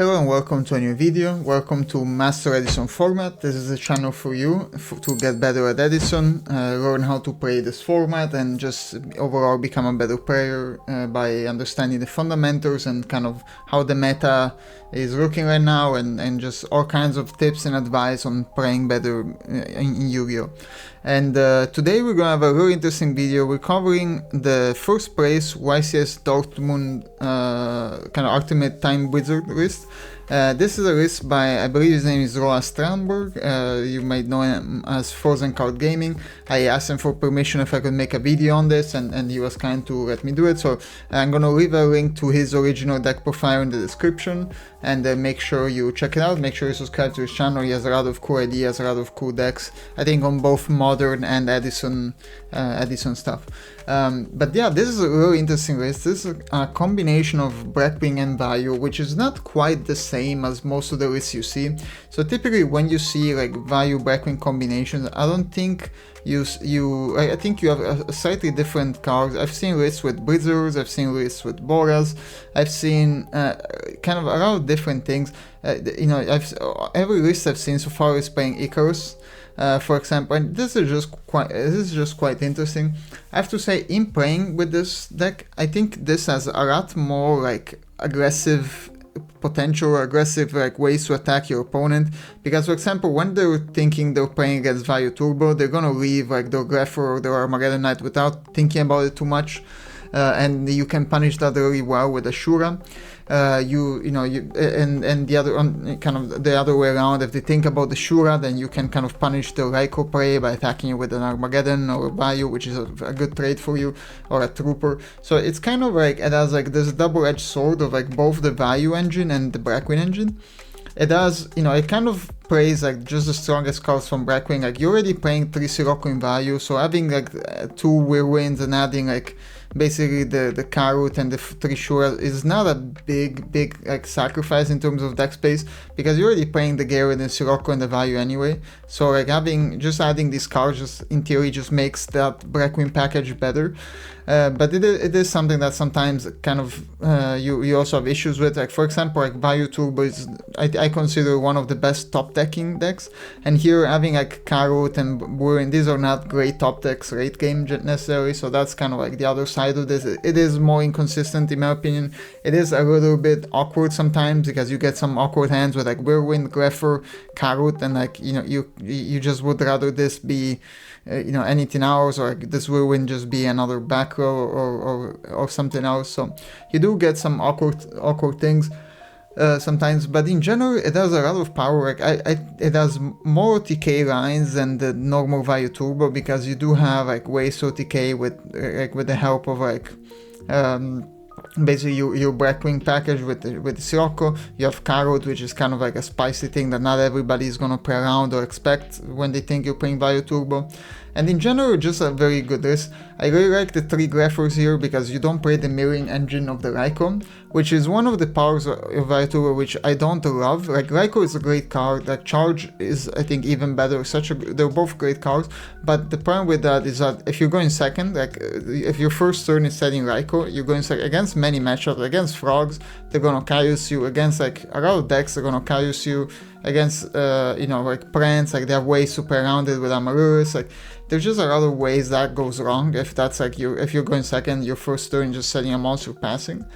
Hello and welcome to a new video. Welcome to Master Edison Format. This is a channel for you to get better at Edison, learn how to play this format and just overall become a better player by understanding the fundamentals and kind of how the meta is looking right now and just all kinds of tips and advice on playing better in Yu-Gi-Oh! And today we're gonna have a really interesting video. We're covering the first place YCS Dortmund kind of ultimate time wizard list. This is a list by, I believe his name is Strandberg. You might know him as Frozen Card Gaming. I asked him for permission if I could make a video on this, and he was kind to let me do it. So I'm gonna leave a link to his original deck profile in the description, and make sure you check it out. Make sure you subscribe to his channel. He has a lot of cool ideas, a lot of cool decks, I think on both modern and Edison stuff. But yeah, this is a really interesting list. This is a combination of Blackwing-Vayu, which is not quite the same as most of the lists you see. So typically when you see like Vayu Blackwing combinations, I don't think I think you have a slightly different cards. I've seen lists with Blizzards, I've seen lists with Boras, I've seen kind of a lot of different things. You know, every list I've seen so far is playing Icarus, for example, and this is just quite interesting. I have to say, in playing with this deck, I think this has a lot more like aggressive like ways to attack your opponent, because for example when they're thinking they're playing against Vayu Turbo, they're gonna leave like their Greffer or their Armageddon Knight without thinking about it too much, and you can punish that really well with Ashura. And the other kind of the other way around, if they think about the Shura, then you can kind of punish the Raikou play by attacking you with an Armageddon or a Vayu, which is a good trade for you, or a Trooper. So it's kind of like, it has like this double-edged sword of like both the Vayu engine and the Blackwing engine. It does, you know, it kind of plays like just the strongest cards from Blackwing. Like you're already playing 3 Sirocco in Vayu, so having like 2 Whirlwinds and adding like basically the Karut and the 3 Shura is not a big like sacrifice in terms of deck space, because you're already playing the Gale and the Sirocco and the Vayu anyway. So like just adding these cards just in theory just makes that Blackwing package better. But it is something that sometimes kind of you also have issues with. Like for example, like Vayu Turbo is I consider one of the best top decking decks, and here having like Karut and Burin, these are not great top decks late game necessarily. So that's kind of like the other side of this. It is more inconsistent in my opinion. It is a little bit awkward sometimes because you get some awkward hands with like Whirlwind, Greffer, Karut, and like you know you just would rather this be you know anything else, or like this Whirlwind just be another back row or something else. So you do get some awkward things sometimes, but in general it has a lot of power. Like it has more OTK lines than the normal Vayu Turbo, because you do have like ways to OTK with the help of like basically your Blackwing package with the Sirocco. You have Karut, which is kind of like a spicy thing that not everybody is gonna play around or expect when they think you're playing Vayu Turbo. And in general, just a very good list. I really like the 3 Greffers here because you don't play the mirroring engine of the Raikou, which is one of the powers of Vayu Turbo which I don't love. Like Raikou is a great card, like Charge is I think even better. They're both great cards, but the problem with that is that if you're going second, like if your first turn is setting Raikou, you're going second against many matchups. Against Frogs, they're gonna Caius you. Against like a lot of decks, they're gonna Caius you. Against you know like Prance, like they have ways to play around it with Amaryllis. Like there's just a lot of ways that goes wrong if that's like if you're going second, your first turn just setting a monster passing.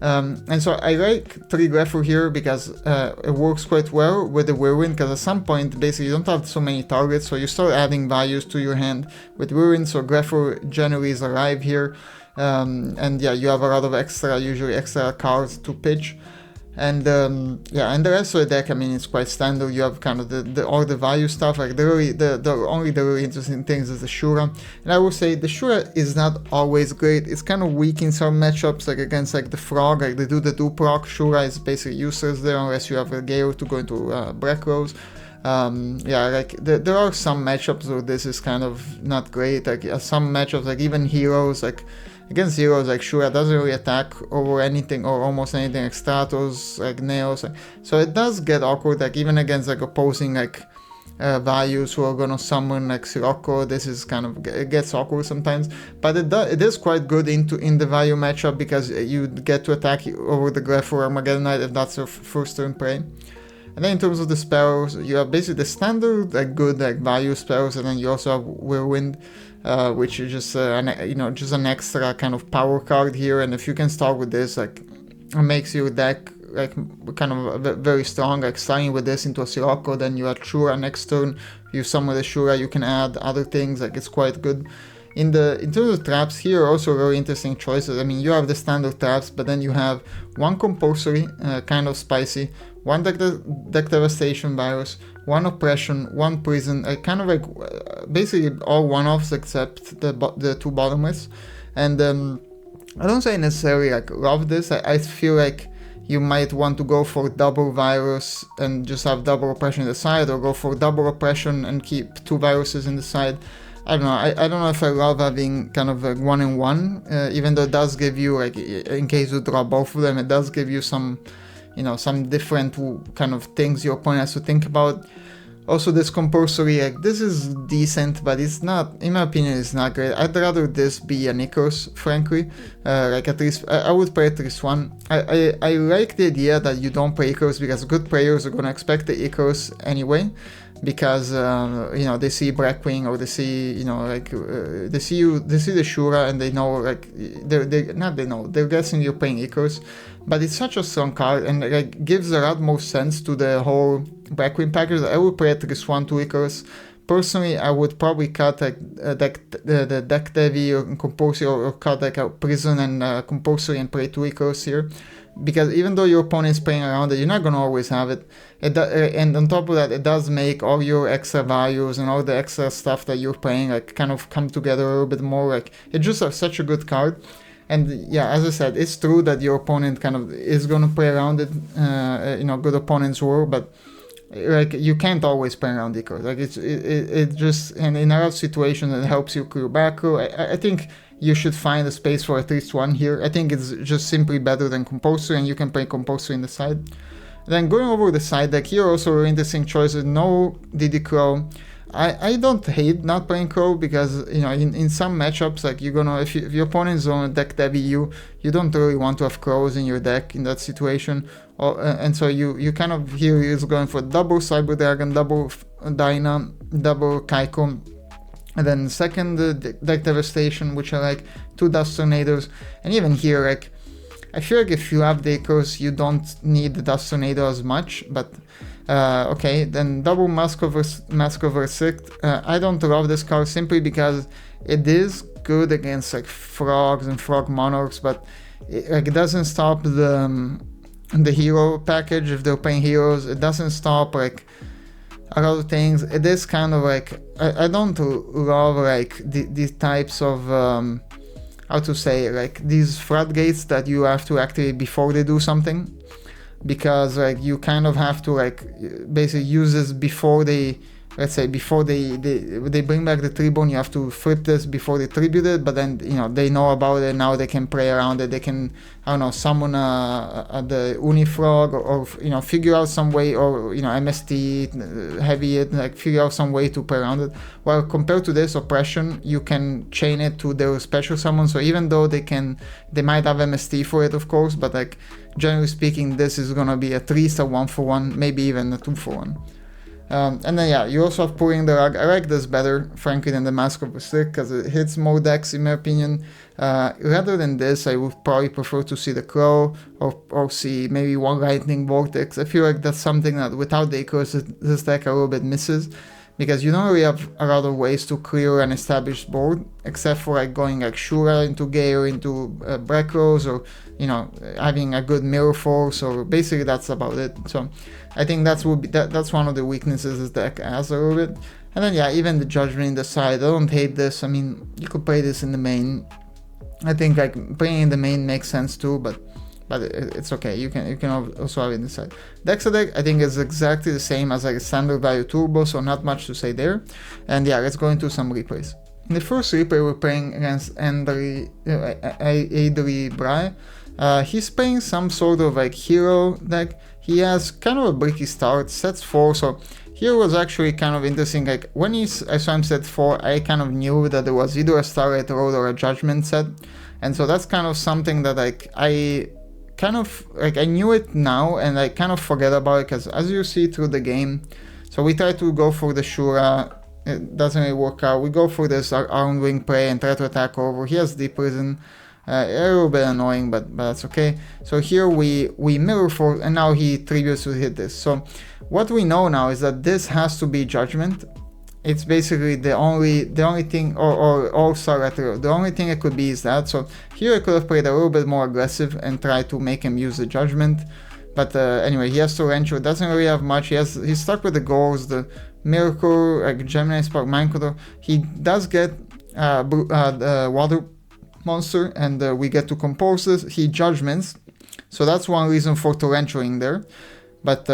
And so I like 3 Greffer here because it works quite well with the Whirlwind, because at some point basically you don't have so many targets, so you start adding values to your hand with Whirlwind, so Greffer generally is alive here. And yeah, you have a lot of usually extra cards to pitch. And yeah, and the rest of the deck, I mean, it's quite standard. You have kind of all the value stuff. Like only the really interesting things is the Shura. And I will say the Shura is not always great. It's kind of weak in some matchups, like against like the Frog, like they do the Duproc. Shura is basically useless there unless you have a Gale to go into Black Rose. Yeah, like there are some matchups where this is kind of not great. Like some matchups, like even Heroes, like against Heroes, like Shura doesn't really attack over anything or almost anything, like Stratos, like Neos. So it does get awkward, like even against like opposing like values who are gonna summon like Sirocco. This is kind of, it gets awkward sometimes, but it is quite good in the Vayu matchup because you get to attack over the Gref or Armageddonite if that's your first turn prey. And then in terms of the spells, you have basically the standard like good like Vayu spells, and then you also have Whirlwind, which is just just an extra kind of power card here. And if you can start with this, like it makes your deck like kind of very strong. Like starting with this into a Sirocco, then you add Shura next turn. You summon the Shura, you can add other things. Like it's quite good. In terms of traps here, also very interesting choices. I mean, you have the standard traps, but then you have one compulsory, kind of spicy, one deck devastation virus, one oppression, one prison, kind of like basically all one-offs except the two bottomless. And I don't say necessarily like love this. I feel like you might want to go for double virus and just have double oppression in the side, or go for double oppression and keep two viruses in the side. I don't know. I don't know if I love having kind of like 1-in-1, even though it does give you, like, in case you draw both of them, it does give you some, some different kind of things your opponent has to think about. Also, this compulsory, like, this is decent, but it's not, in my opinion, it's not great. I'd rather this be an Icarus, frankly. Like, at least, I would play at least one. I like the idea that you don't play Icarus because good players are going to expect the Icarus anyway. Because they see Blackwing, or they see they see the Shura, and they know, like, they're guessing you're playing Icarus. But it's such a strong card, and like gives a lot more sense to the whole Blackwing package. I would play at least 1-2 Icarus. Personally, I would probably cut like the deck Devi or compulsory, or cut like a prison and compulsory and play 2 Icarus here. Because even though your opponent is playing around it, you're not going to always have it. And on top of that, it does make all your extra values and all the extra stuff that you're playing like kind of come together a little bit more. Like, it's just such a good card. And yeah, as I said, it's true that your opponent kind of is going to play around it. Good opponents were, but like you can't always play around Icarus. Like it just, and in a lot of situations it helps you clear back row. I think you should find a space for at least one here. I think it's just simply better than compulsory, and you can play compulsory in the side. Then going over the side deck here, also really interesting choices. No DD Crow. I don't hate not playing Crow because in some matchups, like you're gonna, if your opponent is on a deck heavy, you don't really want to have Crows in your deck in that situation. And so you kind of here is going for double Cyber Dragon, double Dyna, double Kaiko. And then second, deck Devastation, which are like 2 Dust Tornadoes. And even here, like, I feel like if you have the Icarus, you don't need the Dust Tornado as much. But, okay, then double Mask of Versict. I don't love this card simply because it is good against, like, Frogs and Frog Monarchs. But, it doesn't stop the hero package if they're playing heroes. It doesn't stop, like, a lot of things. It is kind of like, I don't love like these types of how to say, like these floodgates that you have to activate before they do something, because like you kind of have to like basically use this before they, let's say before they bring back the Tribune, you have to flip this before they tribute it, but then they know about it, now they can play around it, they can, I don't know, summon the Unifrog, or figure out some way, or MST heavy it, like figure out some way to play around it. Well, compared to this Oppression, you can chain it to their special summon, so even though they might have MST for it, of course, but like generally speaking, this is gonna be at least a 1-for-1, maybe even a 2-for-1. And then yeah, you also have Pulling the Rug. I like this better, frankly, than the Mask of Versict, because it hits more decks, in my opinion. Rather than this, I would probably prefer to see the Crow, or see maybe one Lightning Vortex. I feel like that's something that without the Icarus, this deck a little bit misses, because you don't really have a lot of ways to clear an established board, except for like going like Shura into Gale, into Black Rose, or having a good Mirror Force, or basically that's about it. So I think that's one of the weaknesses this deck has a little bit. And then yeah, even the Judgment in the side, I don't hate this. I mean, you could play this in the main. I think like playing in the main makes sense too, but it's okay. You can also have it in the side. Dexa deck I think is exactly the same as like a standard Vayu Turbo, so not much to say there. And yeah, let's go into some replays. In the first replay, we're playing against Adri Brahe. He's playing some sort of like hero deck. he has kind of a bricky start, sets 4, so here was actually kind of interesting. Like when I saw him set 4, I kind of knew that there was either a Starlight Road or a Judgment set, and so that's kind of something that like I kind of like I knew it now and I kind of forget about it, because as you see through the game, so we try to go for the Shura, it doesn't really work out. We go for this Armed Wing Prey and try to attack over. He has Deep Prison. A little bit annoying, but that's okay. So here we Mirror Force, and now he tributes to hit this. So what we know now is that this has to be Judgment. It's basically the only thing, or All-Star Retro. The only thing it could be is that. So here I could have played a little bit more aggressive and tried to make him use the Judgment. But anyway, he has Torrential. Doesn't really have much. He's stuck with the goals, the Miracle, like Gemini Spark, Mind Control. He does get Water Monster, and we get to compose this. He Judgments, so that's one reason for Torrentialing there. But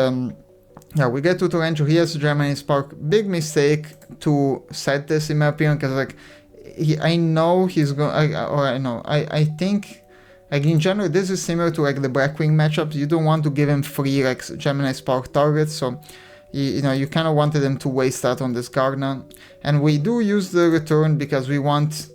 yeah, we get to Torrential. He has Gemini Spark. Big mistake to set this, in my opinion, because like I know he's going, I think like in general this is similar to like the Blackwing matchups. You don't want to give him free like Gemini Spark targets, so you kind of wanted him to waste that on this Gardener. And we do use the return because we want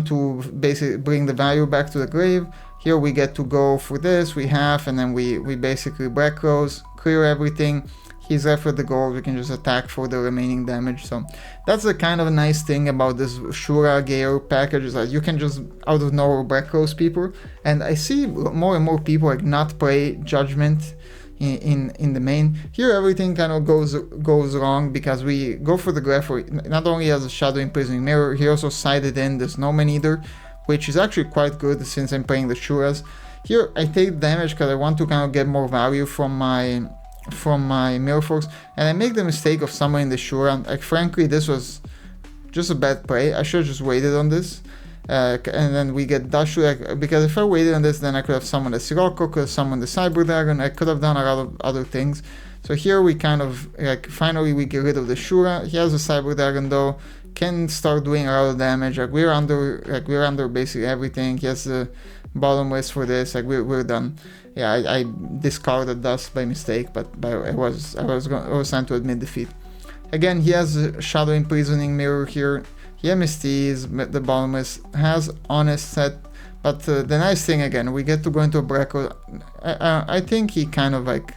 to basically bring the value back to the grave. Here we get to go for this, we have, and then we basically Black Rose, clear everything. He's left with the gold, we can just attack for the remaining damage. So that's the kind of nice thing about this Shura Gale package, is that you can just out of nowhere Black Rose people. And I see more and more people like not play Judgment in the main. Here everything kind of goes wrong because we go for the Graph. Not only has a Shadow Imprisoning Mirror, he also sided in the Snowman Eater, which is actually quite good since I'm playing the Shuras. Here I take damage because I want to kind of get more value from my Mirror Force, and I make the mistake of summoning the Shura. Like frankly, this was just a bad play. I should have just waited on this. And then we get Dashu, like, because if I waited on this, then I could have summoned the Sirocco, could have summoned the Cyber Dragon, I could have done a lot of other things. So here we kind of, like, finally we get rid of the Shura. He has a Cyber Dragon though, can start doing a lot of damage. Like we're under basically everything. He has the bottomless for this, like we're done. Yeah, I discarded Dust by mistake, but I was trying to admit defeat. Again, he has a Shadow Imprisoning Mirror here. He MSTs, the bottomless, has Honest set, but the nice thing again, we get to go into a Braco. I think he kind of like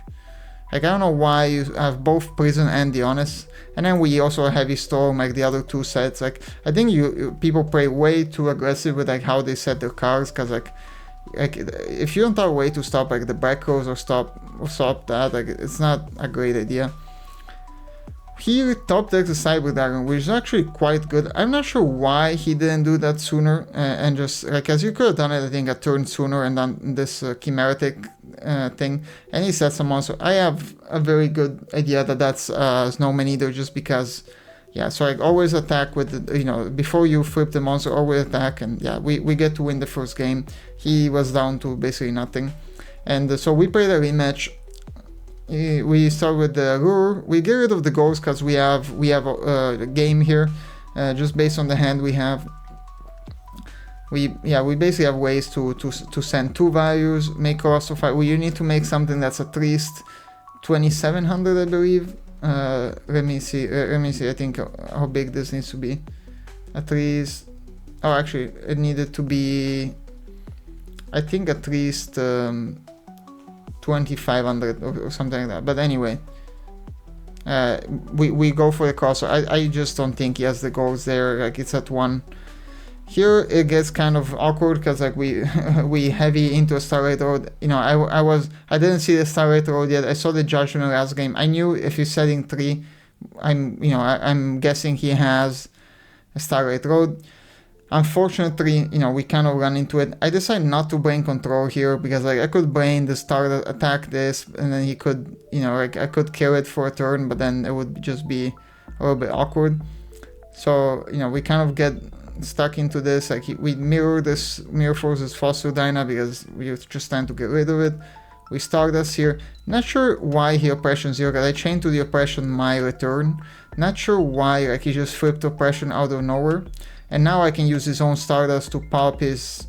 I don't know why you have both Prison and the Honest, and then we also have Heavy Storm, like the other two sets. Like I think people play way too aggressive with like how they set their cards, because like if you don't have a way to stop like the Bracos or stop that, like it's not a great idea. He top decks the Cyber Dragon, which is actually quite good. I'm not sure why he didn't do that sooner, and just like, as you could have done it, I think, a turn sooner and done this Chimeratic thing. And he sets a monster. I have a very good idea that that's Snowman Eater, just because, yeah. So I always attack with the, before you flip the monster, always attack, and yeah, we get to win the first game. He was down to basically nothing, and so we played a rematch. We start with the Lure. We get rid of the goals because we have a game here, just based on the hand we have. We basically have ways to send two values, make cost of 5. You need to make something that's at least 2700, I believe. Let me see. I think how big this needs to be. At least. Oh, actually, it needed to be. I think at least. 2500 or something like that, but anyway, we go for the cross. I just don't think he has the goals there. Like it's at 1. Here it gets kind of awkward because like we heavy into a Starlight Road. I didn't see the Starlight Road yet. I saw the Judgment last game. I knew if he's setting 3, I'm guessing he has a Starlight Road. Unfortunately, we kind of run into it. I decided not to brain control here because like I could brain the start attack this, and then he could, like I could kill it for a turn, but then it would just be a little bit awkward. So we kind of get stuck into this. Like we mirror Force's Fossil Dyna because we're just trying to get rid of it. We start us here. Not sure why he Oppression 0, because I chained to the Oppression my return. Not sure why like he just flipped Oppression out of nowhere. And now I can use his own Stardust to pop his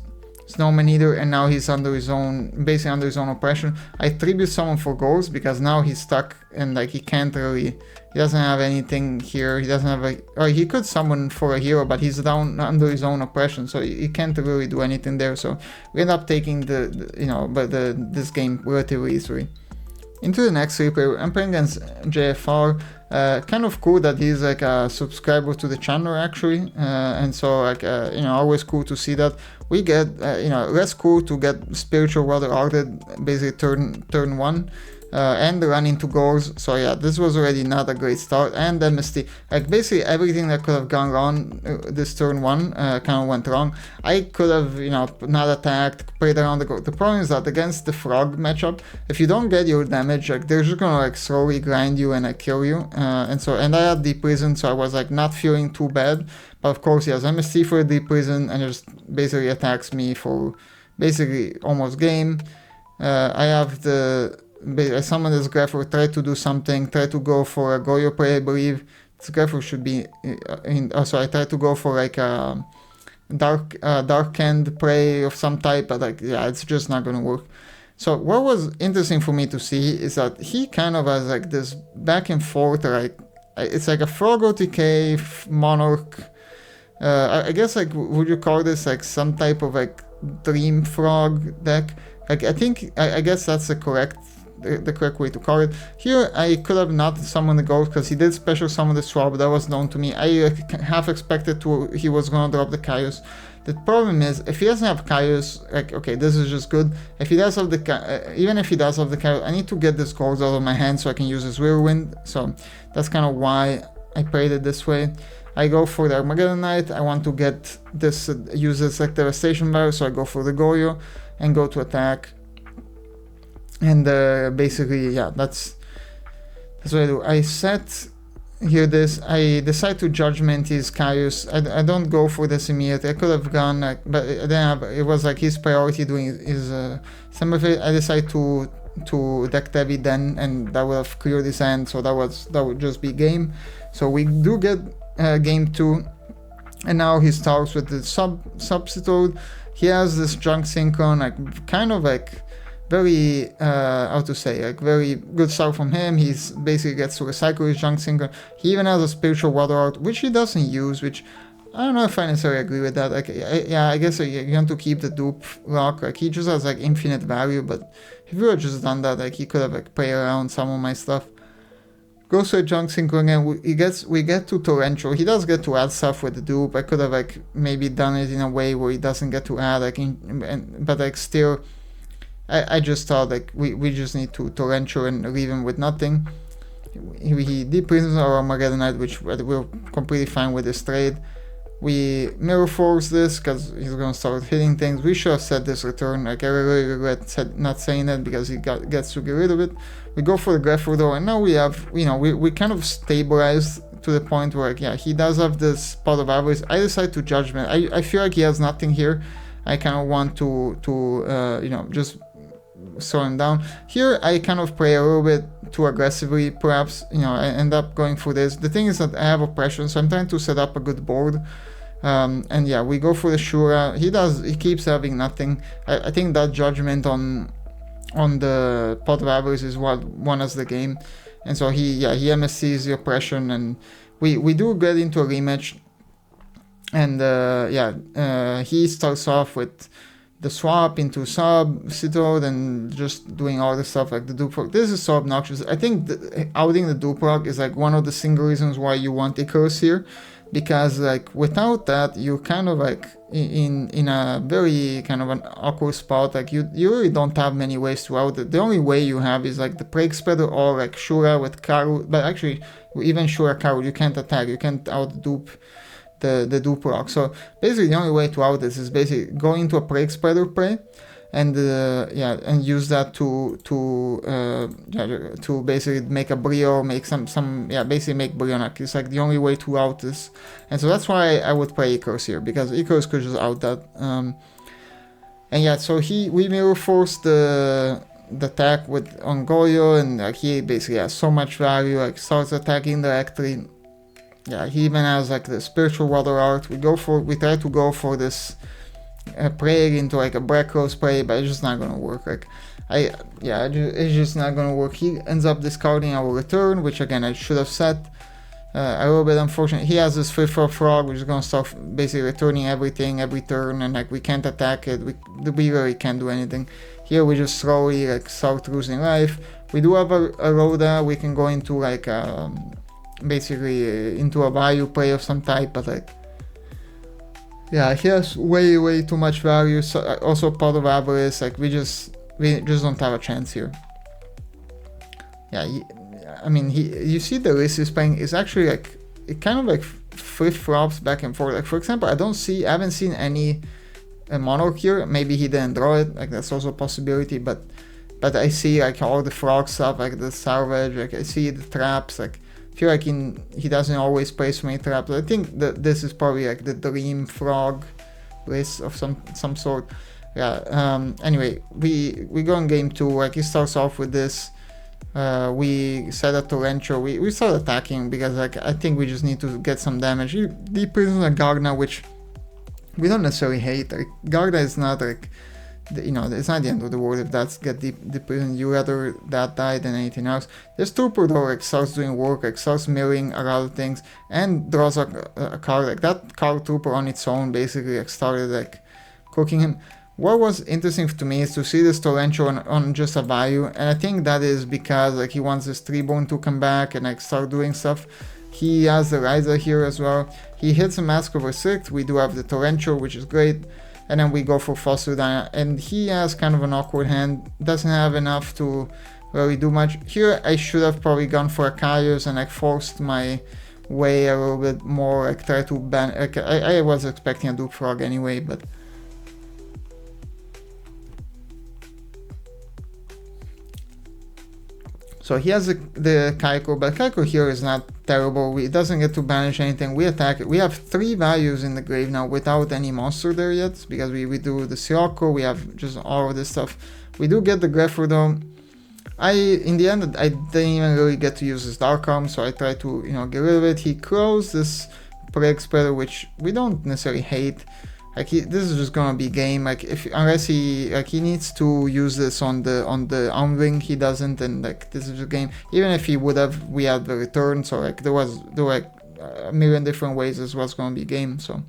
Snowman either, and now he's under his own, basically under his own oppression. I tribute summon for goals because now he's stuck and like he can't really, he doesn't have anything here. He doesn't have a, or he could summon for a hero, but he's down under his own oppression, so he can't really do anything there. So we end up taking this game relatively easily. Into the next replay, I'm playing against JFR. Kind of cool that he's like a subscriber to the channel actually, and so like always cool to see that. We get less cool to get Spiritual Water Arted basically turn 1 and run into goals. So yeah, this was already not a great start. And MST, like basically everything that could have gone wrong this turn 1 kind of went wrong. I could have not attacked, played around the goal. The problem is that against the frog matchup, if you don't get your damage, like they're just gonna like slowly grind you and kill you. And I had Deep Prison, so I was like not feeling too bad. But of course he has MST for a Deep Prison and just basically attacks me for basically almost game. I have I summon this Grapher, try to do something, try to go for a Goyo play, I believe. This Grapher should be so I try to go for like a dark end play of some type, but like yeah, it's just not gonna work. So what was interesting for me to see is that he kind of has like this back and forth, like it's like a Frog OTK Monarch. I guess like would you call this like some type of like Dream Frog deck? Like I guess that's the correct way to call it. Here I could have not summoned the ghost because he did special summon the swap. That was known to me. I half expected he was gonna drop the Kaios. The problem is if he doesn't have Kaios, like okay, this is just good. If he does have the even if he does have the Kaios, I need to get this gold out of my hand so I can use his Whirlwind. So that's kind of why I played it this way. I go for the Armageddon Knight. I want to get this use this like Devastation Value, so I go for the Goyo and go to attack. And basically, yeah, that's what I do. I set here this. I decide to Judgment his Kaios. I don't go for this immediately. I could have gone, like, but then it was like his priority doing his Summer Phase. I decide to deck Devi then, and that would have cleared his hand. So that would just be game. So we do get game 2, and now he starts with the substitute. He has this Junk Synchron, like kind of like very how to say, like very good start from him. He's basically gets to recycle his Junk Synchron. He even has a Spiritual Water Art, which he doesn't use, which I don't know if I necessarily agree with that. Like I guess you want to keep the dupe lock. Like he just has like infinite value, but if you had just done that, like he could have like played around some of my stuff. Goes to a Junk Synchro again. We get to Torrential. He does get to add stuff with the dupe. I could have like maybe done it in a way where he doesn't get to add but like still, I just thought like we just need to Torrential and leave him with nothing. He Deep Prisons our Armageddon Knight, which we're completely fine with this trade. We Mirror Force this because he's gonna start hitting things. We should have set this return. Like I really regret not saying that because he gets to get rid of it. We go for the Grapher though, and now we have, we kind of stabilized to the point where, like, yeah, he does have this Pot of Avarice. I decide to Judgment. I feel like he has nothing here. I kind of want to just slow him down. Here I kind of play a little bit too aggressively, perhaps. I end up going for this. The thing is that I have oppression, so I'm trying to set up a good board. And yeah, we go for the Shura. He keeps having nothing. I think that Judgment on the Pot of Avarice is what won us the game. And so he MSCs the oppression, and we do get into a rematch. And he starts off with the swap into substitute and just doing all the stuff like the dupe rock. This is so obnoxious. I think outing the dupe rock is like one of the single reasons why you want Icarus here, because like without that you kind of like in a very kind of an awkward spot. Like you really don't have many ways to out it. The only way you have is like the Plague Spreader or like Shura with Karu, but actually even Shura Karu you can't attack, you can't out dupe the dupe rock. So basically the only way to out this is basically go into a Plague Spreader play and and use that to basically make a Brio, make basically make Brionac. It's like the only way to out this. And so that's why I would play Icarus here, because Icarus could just out that. And yeah, so we Mirror Force the attack on Goyo, and like he basically has so much value, like starts attacking directly. Yeah, he even has like the Spiritual Water Art. We try to go for this prayer into like a Breckrow spray, but it's just not gonna work. Like it's just not gonna work. He ends up discarding our return, which again I should have set. A little bit unfortunate. He has this 5/4 frog, which is gonna start basically returning everything every turn, and like we can't attack it. We really can't do anything. Here we just slowly like start losing life. We do have a Rhoda. We can go into like basically into a value play of some type, but like yeah, he has way too much value. So, also part of Avarice. Like we just don't have a chance here. Yeah. I mean, you see the list he's playing is actually like, it kind of like flip-flops back and forth. Like for example, I haven't seen any Monarch here. Maybe he didn't draw it, like that's also a possibility, but I see like all the frog stuff, like the salvage, like I see the traps, like I feel like he doesn't always play so many traps. I think that this is probably like the dream frog list of some sort. Yeah, anyway, we go in game 2, like he starts off with this. We set a torrential, we start attacking because like I think we just need to get some damage. He prisons a Garda, which we don't necessarily hate. Like Garda is not like, you know, it's not the end of the world if that's get deep prison. You rather that die than anything else. This Trooper though like starts doing work, like starts milling a lot of things and draws a card. Like that card Trooper on its own basically like started like cooking him. What was interesting to me is to see this torrential on just a value, and I think that is because like he wants this 3-bone to come back and like start doing stuff. He has the Riser here as well. He hits a Mask of Restrict. We do have the torrential, which is great, and then we go for Foster Dyna, and he has kind of an awkward hand, doesn't have enough to really do much. Here I should have probably gone for a Kaios and like forced my way a little bit more, like try to ban, like I was expecting a Duke Frog anyway, but so he has the Kaiko, but Kaiko here is not terrible. It doesn't get to banish anything. We attack it. We have 3 values in the grave now without any monster there yet, because we do the Sirocco, we have just all of this stuff. We do get the Greffer though. In the end, I didn't even really get to use his Dark Arm, so I tried to, you know, get rid of it. He closed this Plague Spreader, which we don't necessarily hate. Like this is just gonna be game. Like unless he needs to use this on the Armring, he doesn't, and like this is a game. Even if he would have, we had the return, so like there were like a million different ways this was gonna be game. So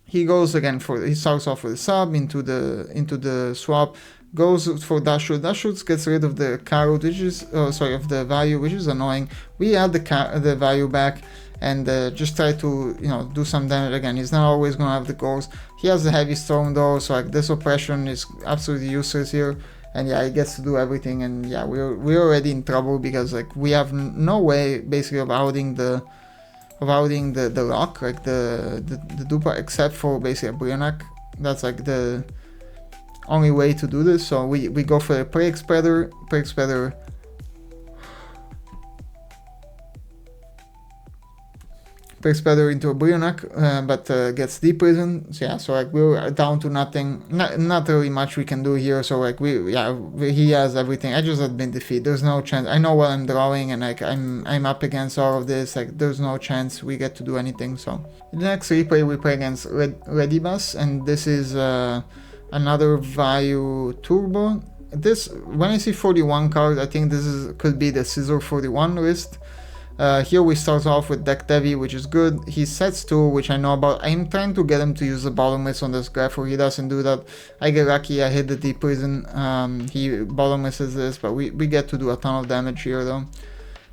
he goes again he starts off with a sub into the swap, goes for Dashwood. Dashwood gets rid of the Carrot, which is of the value, which is annoying. We add the value back and just try to, you know, do some damage. Again, he's not always gonna have the goals. He has the Heavy Storm though, so like this oppression is absolutely useless here, and yeah, he gets to do everything, and yeah, we're already in trouble because like we have no way basically of outing the lock, like the Dupa, except for basically a Brionac. That's like the only way to do this. So we go for a Plague Spreader into a Brionac, but gets deep prison. So yeah, so like we're down to nothing. Not really much we can do here. So like he has everything. I just had been defeated. There's no chance. I know what I'm drawing, and like I'm up against all of this. Like there's no chance we get to do anything. So in the next replay we play against Redibus, and this is another Vayu Turbo. This, when I see 41 card, I think this could be the Scissor 41 list. Here we start off with Deck Devi, which is good. He sets 2, which I know about. I'm trying to get him to use the bottomless on this Grapher. He doesn't do that. I get lucky, I hit the Deep Prison. He bottomlesses this, but we get to do a ton of damage here though.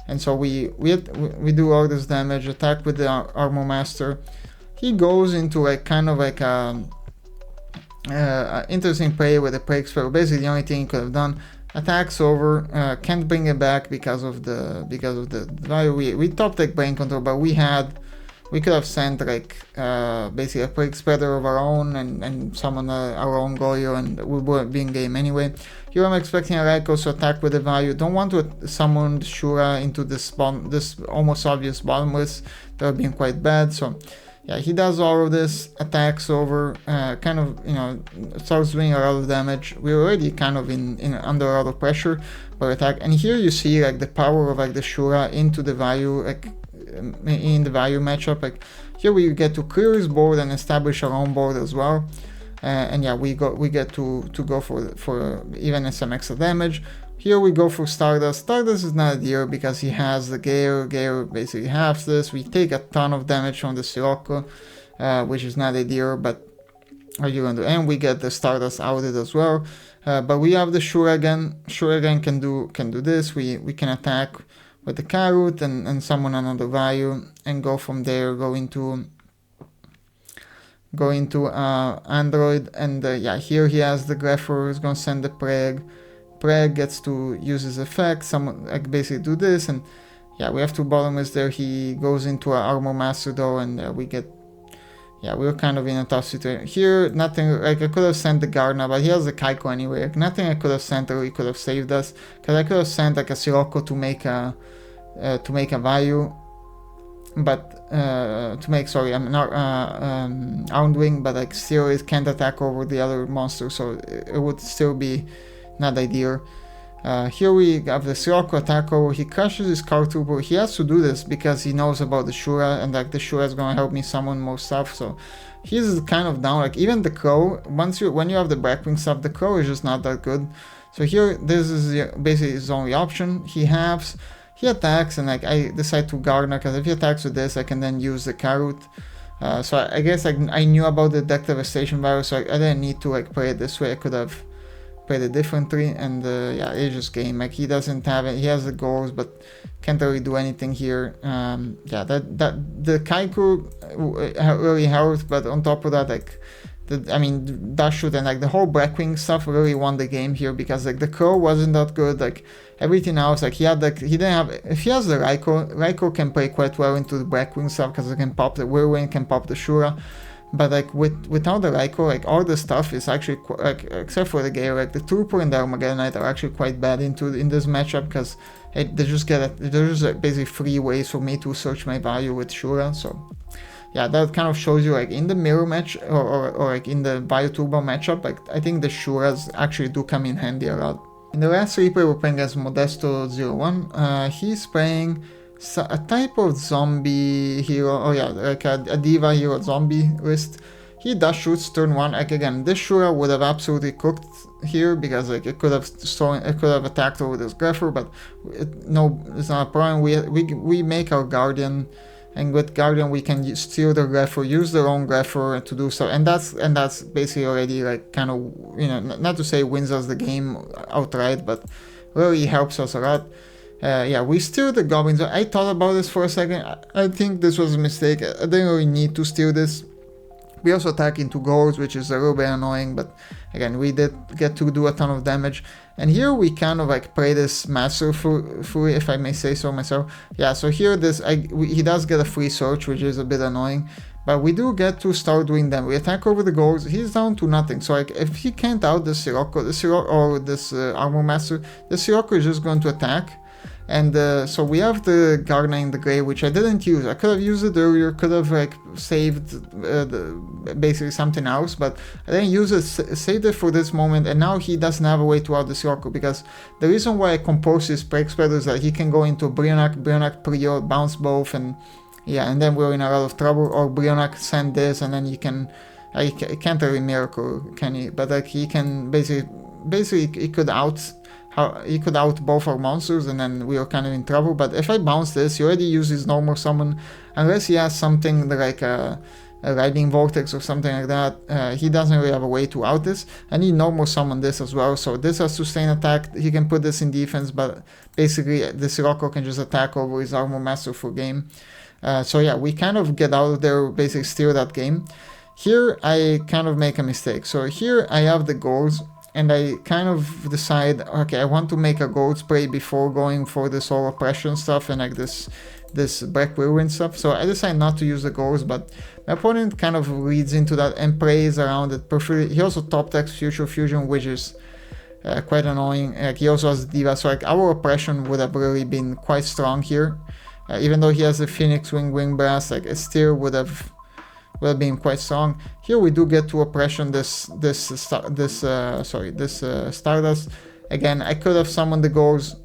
And so we do all this damage, attack with the Armor Master. He goes into like kind of like interesting play with the Plague Spell. Basically the only thing he could have done. Attacks over, can't bring it back because of the value. We top deck Brain Control, but we could have sent like basically a Plague Spreader of our own and summon our own Goyo, and we would be in game anyway. Here I'm expecting a Raikou to attack with the value. Don't want to summon Shura into this almost obvious bottomless. That would be quite bad. So yeah, he does all of this, attacks over, kind of, you know, starts doing a lot of damage. We're already kind of in under a lot of pressure for attack. And here you see like the power of like the Shura into the value, like in the Vayu matchup. Like here we get to clear his board and establish our own board as well. And yeah, we get to go for even some extra damage. Here we go for Stardust. Stardust is not a deal because he has the Gale. Gale basically halves this. We take a ton of damage from the Sirocco, which is not a deal, but what are you gonna do? And we get the Stardust outed as well. But we have the Shuriken. Shuriken can do this. We can attack with the Karut and summon another Vayu and go from there. Go into Android, and yeah, here he has the Grepher. He's gonna send the Prague. Prague gets to use his effect. Someone like basically do this, and yeah, we have two bottomless there. He goes into our Armor Master though, and we get. Yeah, we were kind of in a tough situation here. Nothing like I could have sent the Gardener, but he has the Kaiko anyway. Like, nothing I could have sent really could have saved us, because I could have sent like a Sirocco to make a Vayu, but I'm not Armwing, but like still it can't attack over the other monster, so it would still be not ideal. Here we have the Sirocco attack over. He crushes his Card Trooper. He has to do this because he knows about the Shura, and like the Shura is gonna help me summon more stuff. So he's kind of down. Like even the Crow, when you have the Blackwing stuff, the Crow is just not that good. So here this is basically his only option. He halves, he attacks, and like I decide to Gardener because if he attacks with this, I can then use the Karut. So I guess like I knew about the Deck Devastation virus, so I didn't need to like play it this way. I could have played it differently, and yeah, it's just game. Like he doesn't have it. He has the goals, but can't really do anything here. Yeah, that the Kaiku really helped, but on top of that, like that shoot and like the whole Blackwing stuff really won the game here, because like the Crow wasn't that good. Like everything else, like he didn't have. If he has the Raikou can play quite well into the Blackwing stuff because it can pop the Whirlwind, can pop the Shura. But like without the Raikou, like all the stuff is actually like except for the Gale, like the Trooper and the Armageddonite are actually quite bad in this matchup, because there's just basically 3 ways for me to search my value with Shura. So yeah, that kind of shows you like in the mirror match or like in the Vayu Turbo matchup, like I think the Shuras actually do come in handy a lot. In the last replay we're playing as Modesto01. He's playing a type of zombie hero, like a diva hero zombie list. He dash shoots turn 1. Like again, this Shura would have absolutely cooked here, because like it could have attacked over this Grepher, but no, it's not a problem. We make our Guardian, and with Guardian we can steal the Grepher, use their own Grepher to do so, and that's basically already like kind of, you know, not to say wins us the game outright, but really helps us a lot. Yeah, we steal the Goblins. I thought about this for a second. I think this was a mistake. I didn't really need to steal this. We also attack into goals, which is a little bit annoying, but again, we did get to do a ton of damage. And here we kind of like play this master free, if I may say so myself. Yeah, so here he does get a free search, which is a bit annoying, but we do get to start doing them. We attack over the goals. He's down to nothing. So like if he can't out the Sirocco or this Armor Master, the Sirocco is just going to attack. And so we have the Gardener in the Grey, which I didn't use. I could have used it earlier, could have like saved basically something else, but I didn't use it, saved it for this moment, and now he doesn't have a way to out the Sirocco, because the reason why I composed his Break Spreader is that he can go into Brionac Prio, bounce both, and yeah, and then we're in a lot of trouble, or Brionac send this, and then he can, he can't really miracle, can he? But like he can basically he could out both our monsters, and then we are kind of in trouble. But if I bounce this, he already uses normal summon, unless he has something like a Lightning Vortex or something like that. He doesn't really have a way to out this. I need normal summon this as well, so this has sustain attack. He can put this in defense, but basically the Sirocco can just attack over his Armor Master for game. So yeah, we kind of get out of there, basically steal that game. Here I kind of make a mistake. So here I have the goals, and I kind of decide, okay, I want to make a gold spray before going for this whole oppression stuff and like this Black Whirlwind stuff. So I decide not to use the goals, but my opponent kind of leads into that and plays around it perfectly. He also top decks Future Fusion, which is quite annoying. Like he also has Diva, so like our oppression would have really been quite strong here. Even though he has the Phoenix Wing Blast, like it still would have been quite strong. Here we do get to oppression this Stardust. Again, I could have summoned the goals.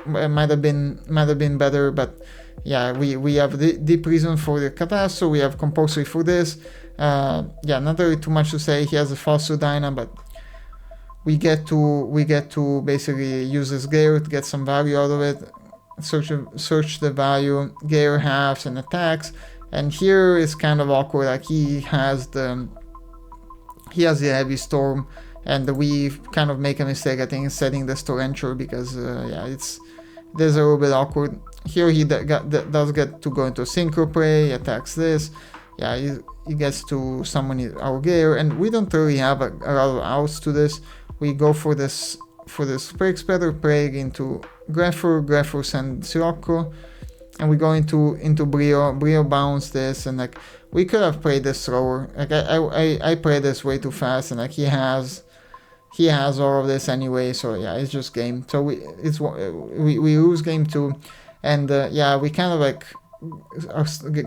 It might have been better, but yeah, we have the deep reason for the Catastro, we have compulsory for this. Yeah, not really too much to say. He has a Falso Dyna, but we get to basically use this Gale to get some value out of it. Search the value, Gale halves and attacks, and here is kind of awkward. Like he has the heavy storm, and we kind of make a mistake, I think, in setting this torrential, because yeah, there's a little bit awkward. Here he does get to go into a Synchro play, attacks this. Yeah, he gets to summon our Gale, and we don't really have a lot of outs to this. We go for this Plague Spreader, Plague into Grefur send Sirocco, and we go into Brio bounce this, and like we could have played this slower. Like I played this way too fast, and like he has all of this anyway, so yeah, it's just game. So we lose game 2, and yeah, we kind of like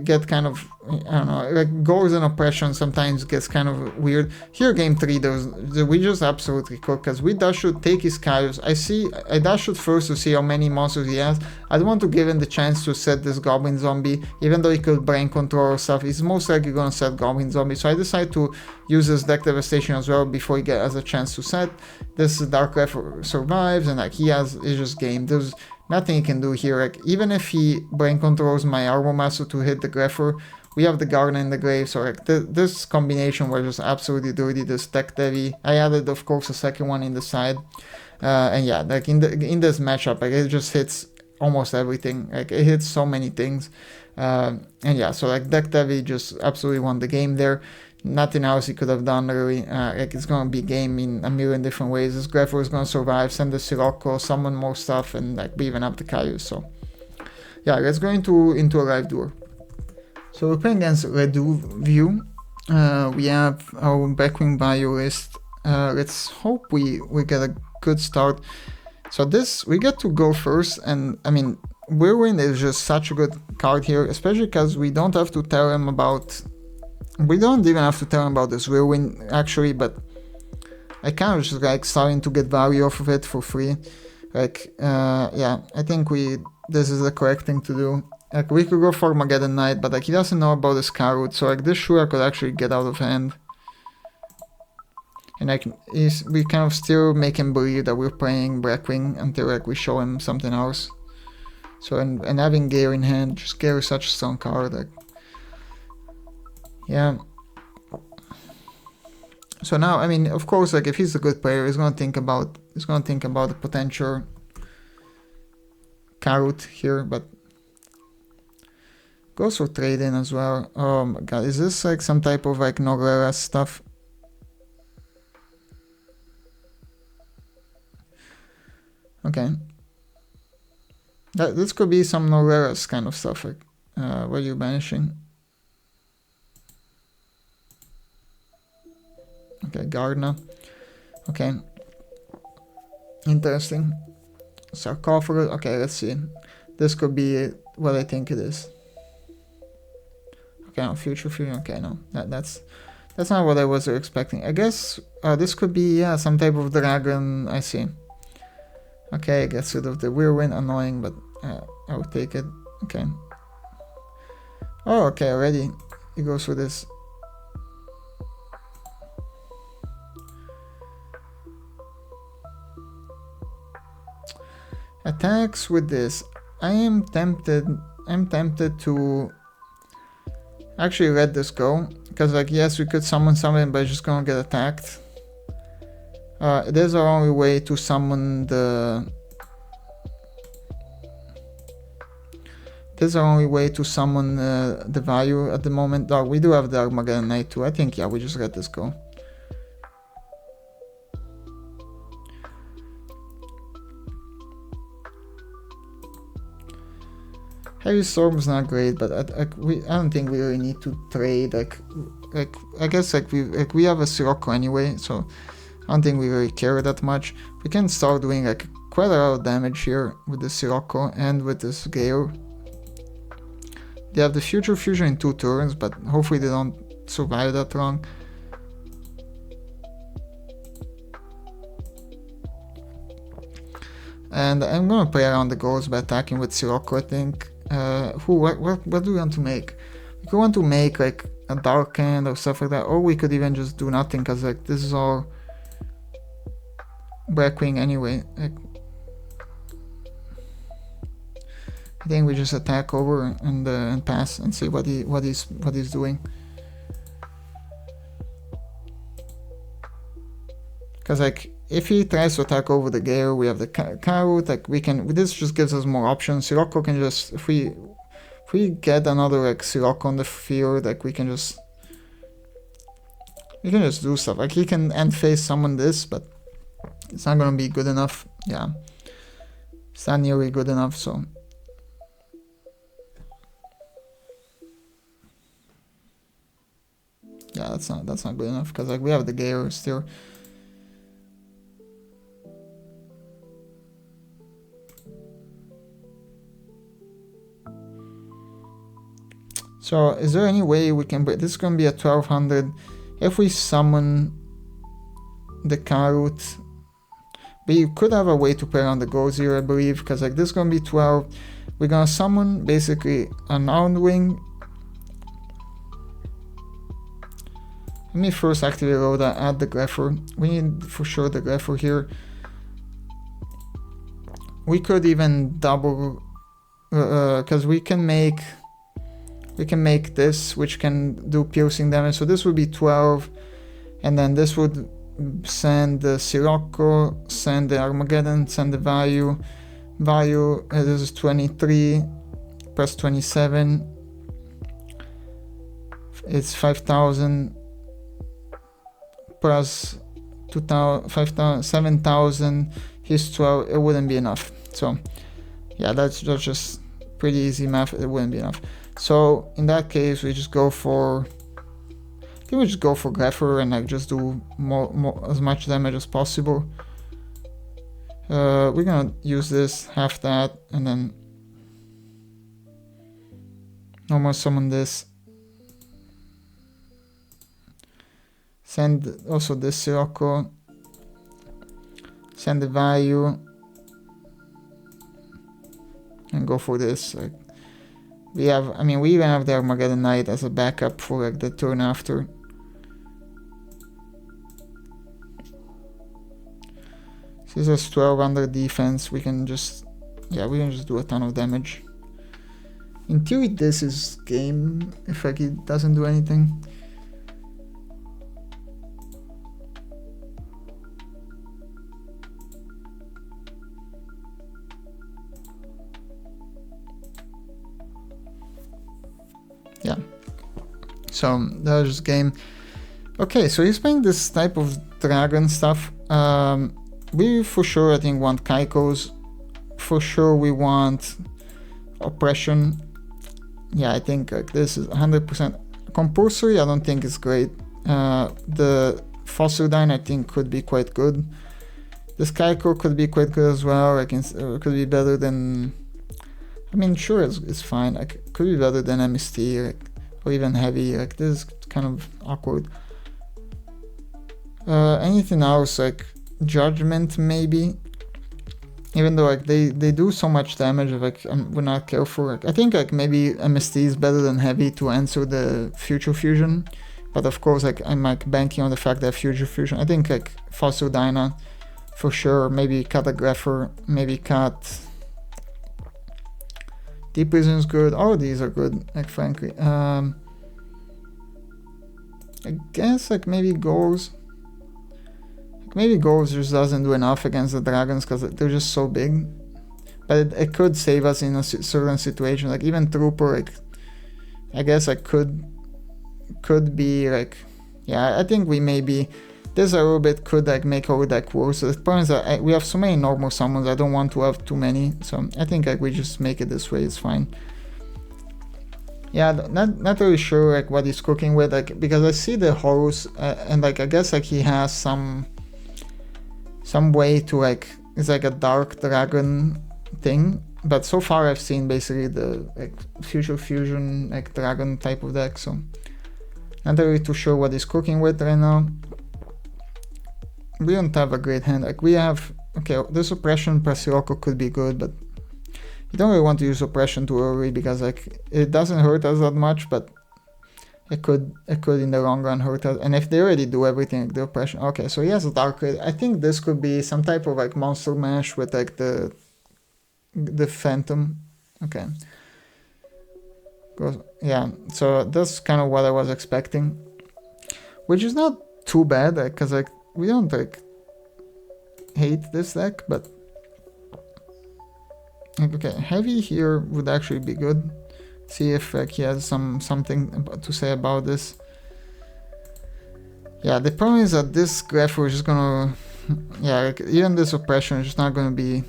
get kind of, I don't know, like goals and oppression sometimes gets kind of weird. Here game 3 we just absolutely cook, because we dash should take his Kaios. I dash should first to see how many monsters he has. I don't want to give him the chance to set this Goblin Zombie, even though he could brain control or stuff. He's most likely gonna set Goblin Zombie, so I decide to use this deck devastation as well before he has a chance to set. This Dark Left survives, and like it's just game. There's nothing he can do here. Like even if he brain controls my Armor Master to hit the Greffer, we have the Garden in the Grave, so like this combination was just absolutely dirty. This deck heavy. I added, of course, a second one in the side, and yeah, like in this matchup, like it just hits almost everything. Like it hits so many things, and yeah, so like deck heavy just absolutely won the game there. Nothing else he could have done really. Like it's gonna be game in a million different ways. This Greffer is gonna survive, send the Sirocco, summon more stuff, and like we even up the Kaius. So yeah, let's go into a live duel. So we're playing against Redu. We have our Blackwing-Vayu list. Let's hope we get a good start. So this, we get to go first, and I mean, Whirlwind is just such a good card here, especially because we don't have to tell him about... We don't even have to tell him about this Whirlwind, actually, but I kind of just like starting to get value off of it for free. Like, yeah, I think this is the correct thing to do. Like, we could go for Armageddon Knight, but like, he doesn't know about the Scarroot, so like, this Shura could actually get out of hand. And like, we kind of still make him believe that we're playing Blackwing until like, we show him something else. So, and having Gale in hand, just Gale is such a strong card, like, yeah. So now, I mean, of course, like if he's a good player, he's gonna think about the potential Carrot here, but goes for trade in as well. Oh my god, is this like some type of like Noglera stuff? Okay. This could be some Nogleras kind of stuff. Like, what are you banishing? Okay, Gardener. Okay. Interesting. Sarcophagus. Okay, let's see. This could be what I think it is. Okay, no, future. Okay, no. That's not what I was expecting. I guess this could be, yeah, some type of dragon. I see. Okay, gets rid of the Whirlwind. Annoying, but I will take it. Okay. Oh, okay, already. He goes for this. Attacks with this. I'm tempted to actually let this go, because like, yes, we could summon something, but it's just gonna get attacked. There's our only way to summon the... There's our only way to summon the value at the moment. Oh, we do have the Armageddon Knight too. I think, yeah, we just let this go. Heavy Storm's not great, but I don't think we really need to trade. Like I guess like we have a Sirocco anyway, so I don't think we really care that much. We can start doing like quite a lot of damage here with the Sirocco and with this Gale. They have the Future Fusion in 2 turns, but hopefully they don't survive that long. And I'm gonna play around the goals by attacking with Sirocco, I think. What do we want to make? We could want to make like a dark hand or stuff like that, or we could even just do nothing, because like this is all Blackwing anyway. Like, I think we just attack over and pass and see what he's doing. Because like if he tries to attack over the Gale, we have the Karut. Like we can. This just gives us more options. Sirocco can just, if we get another like Sirocco on the field, like we can just do stuff. Like he can end phase summon this, but it's not gonna be good enough. Yeah, it's not nearly good enough. So. Yeah, that's not good enough, because like we have the Gale still. So is there any way we can break? This is gonna be a 1200. If we summon the Karut, we could have a way to play around the goals here, I believe, because like this is gonna be 12. We're gonna summon basically an Armwing. Let me first activate Rhoda, add the Greffer. We need for sure the Greffer here. We could even double, because we can make this, which can do piercing damage. So this would be 12, and then this would send the Sirocco, send the Armageddon, send the Vayu. This is 23 plus 27. It's 5,000. Plus 2,000, 5,000, 7,000, he's 12, it wouldn't be enough. So yeah, that's just pretty easy math, it wouldn't be enough. So in that case, we just go for, I think we just go for Greffer and like just do more as much damage as possible. We're gonna use this, half that, and then normal summon this. Send also this Sirocco, send the Vayu, and go for this. Like we have, I mean, we even have the Armageddon Knight as a backup for like the turn after. This is 12 under defense. We can just, yeah, we can just do a ton of damage. In theory, this is game if like it doesn't do anything. Yeah, so that was just game. Okay, so he's playing this type of dragon stuff. We for sure, I think, want Kaikos. For sure, we want Oppression. Yeah, I think like this is 100% compulsory. I don't think it's great. The Fossildyne, I think, could be quite good. This Kaiko could be quite good as well. Like it could be better than. I mean, sure, it's fine. Like, could be better than MST, like, or even heavy. Like, this is kind of awkward. Anything else, like Judgment, maybe. Even though like they do so much damage, like we're not careful. Like, I think like maybe MST is better than heavy to answer the Future Fusion. But of course, like I'm like banking on the fact that Future Fusion. I think like Fossildyna, for sure. Maybe cut a Greffer. Maybe cut. Deep Prison is good. All of these are good, like frankly. I guess like maybe Goals. Like, maybe Goals just doesn't do enough against the dragons because they're just so big. But it could save us in a certain situation. Like even Trooper, like I guess I could be like, yeah, I think we maybe this a little bit could like make our deck worse. So the point is that we have so many normal summons, I don't want to have too many. So I think like we just make it this way, it's fine. Yeah, not really sure like what he's cooking with, like because I see the Horus and like I guess like he has some way to like, it's like a dark dragon thing. But so far I've seen basically the like Future Fusion like dragon type of deck, so not really too sure what he's cooking with right now. We don't have a great hand. Like we have, okay, the Suppression plus Sirocco could be good, but you don't really want to use oppression too early because like it doesn't hurt us that much, but it could in the long run hurt us. And if they already do everything, like the oppression. Okay, so he has a dark red. I think this could be some type of like monster mash with like the phantom. Okay. Yeah, so that's kind of what I was expecting, which is not too bad because like we don't like hate this deck, but okay, heavy here would actually be good. See if like he has something to say about this. Yeah, the problem is that this graph is just gonna, yeah, like even this oppression is just not gonna be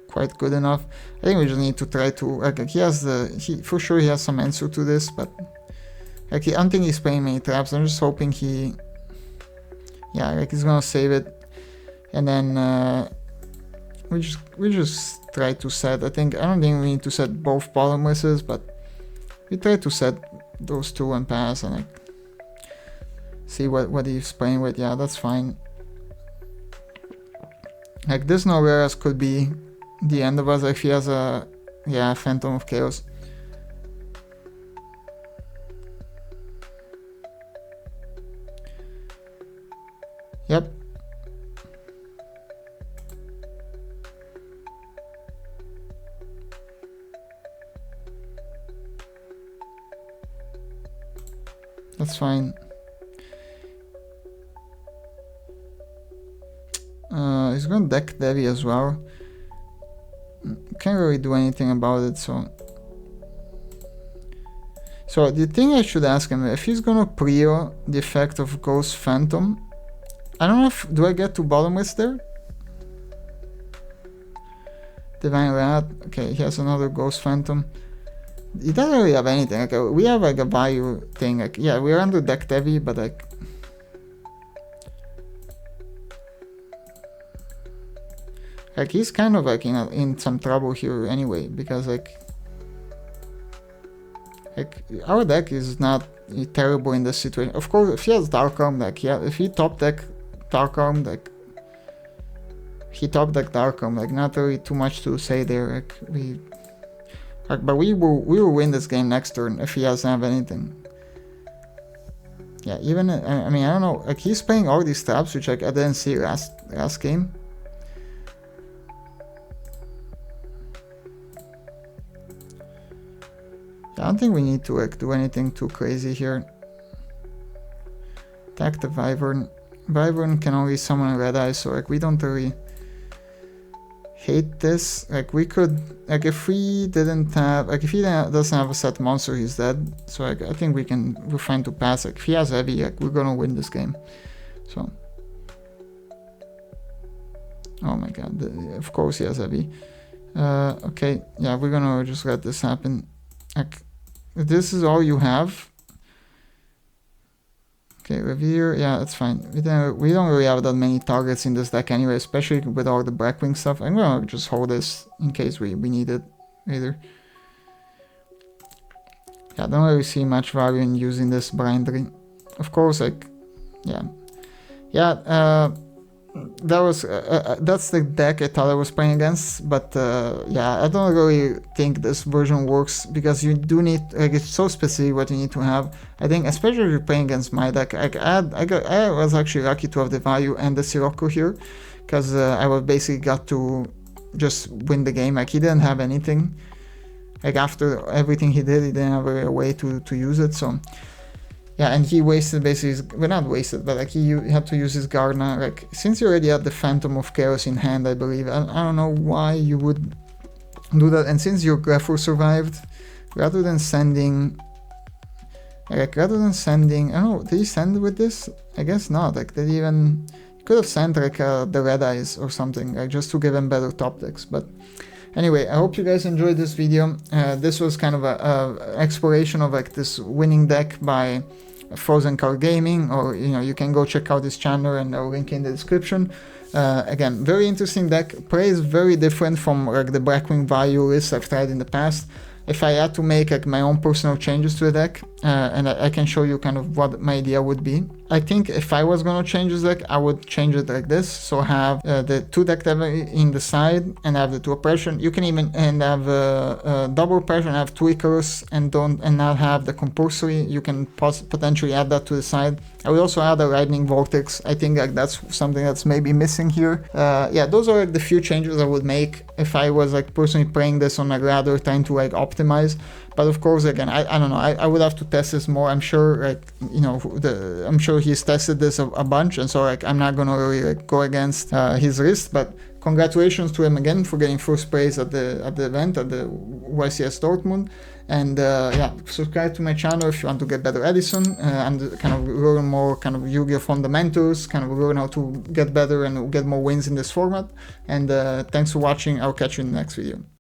quite good enough. I think we just need to try to like he has for sure he has some answer to this, but like I don't think he's playing many traps. I'm just hoping he, yeah, like he's gonna save it, and then we just try to set. I don't think we need to set both bottomlesses, but we try to set those two and pass and like see what he's playing with. Yeah, that's fine. Like this Noveras could be the end of us if he has a, yeah, Phantom of Chaos. Yep. That's fine. He's gonna deck Devi as well. Can't really do anything about it, so the thing I should ask him, if he's gonna prio the effect of Ghost Phantom, I don't know if, do I get to bottomless there? Divine Rat, okay, he has another Ghost Phantom. He doesn't really have anything, okay, we have like a Vayu thing, like, yeah, we're under deck Devi, but like, he's kind of like in some trouble here anyway, because like our deck is not terrible in this situation. Of course, if he has Dark Arm, like, yeah, if he top deck Dark Arm, like he top deck Dark Arm, like not really too much to say there. But we will win this game next turn if he doesn't have anything. Yeah, even I mean I don't know, like he's playing all these traps which like I didn't see last game. I don't think we need to like do anything too crazy here. Attack the Wyvern. Wyvern can only summon a Red Eye, so like we don't really hate this. Like we could, like if we didn't have, like if he doesn't have a set monster, he's dead. So like I think we're fine to pass. Like if he has heavy, like we're gonna win this game. So, oh my god, of course he has heavy. Okay, yeah, we're gonna just let this happen. Like, this is all you have. Okay, Revere, yeah, that's fine. We don't really have that many targets in this deck anyway, especially with all the Blackwing stuff. I'm gonna just hold this in case we need it later. Yeah, I don't really see much value in using this blindly. Of course, like, yeah. Yeah, that's the deck I thought I was playing against, but yeah, I don't really think this version works because you do need, like, it's so specific what you need to have. I think especially if you're playing against my deck, I was actually lucky to have the Vayu and the Sirocco here, because I was basically got to just win the game. Like he didn't have anything, like after everything he did, he didn't have a way to use it, so yeah, and he wasted basically, well not wasted, but like he had to use his Gardener. Like since you already had the Phantom of Chaos in hand, I believe, I don't know why you would do that. And since your Grefur survived, rather than sending, I don't know, did he send with this? I guess not. Like did he even, he could have sent like the Red Eyes or something, like just to give him better top decks. But anyway, I hope you guys enjoyed this video. This was kind of a exploration of like this winning deck by Frozen Card Gaming, or you can go check out his channel and I'll link in the description. Again, very interesting deck. Plays very different from like the Blackwing-Vayu list I've tried in the past. If I had to make like my own personal changes to the deck, and I can show you kind of what my idea would be. I think if I was gonna change this deck, I would change it like this. So have the 2 deck level in the side and have the 2 oppression. You can even have double oppression, have 2 Icarus, and not have the compulsory. You can potentially add that to the side. I would also add a lightning vortex. I think like that's something that's maybe missing here. Yeah, those are like the few changes I would make if I was like personally playing this on a ladder, trying to like optimize. But of course, again, I don't know. I would have to test this more. I'm sure, like, you know, I'm sure he's tested this a bunch, and so like I'm not gonna really like go against his list. But congratulations to him again for getting first place at the event at the YCS Dortmund. And yeah, subscribe to my channel if you want to get better Edison and kind of learn more kind of Yu-Gi-Oh fundamentals, kind of learn how to get better and get more wins in this format. And thanks for watching. I'll catch you in the next video.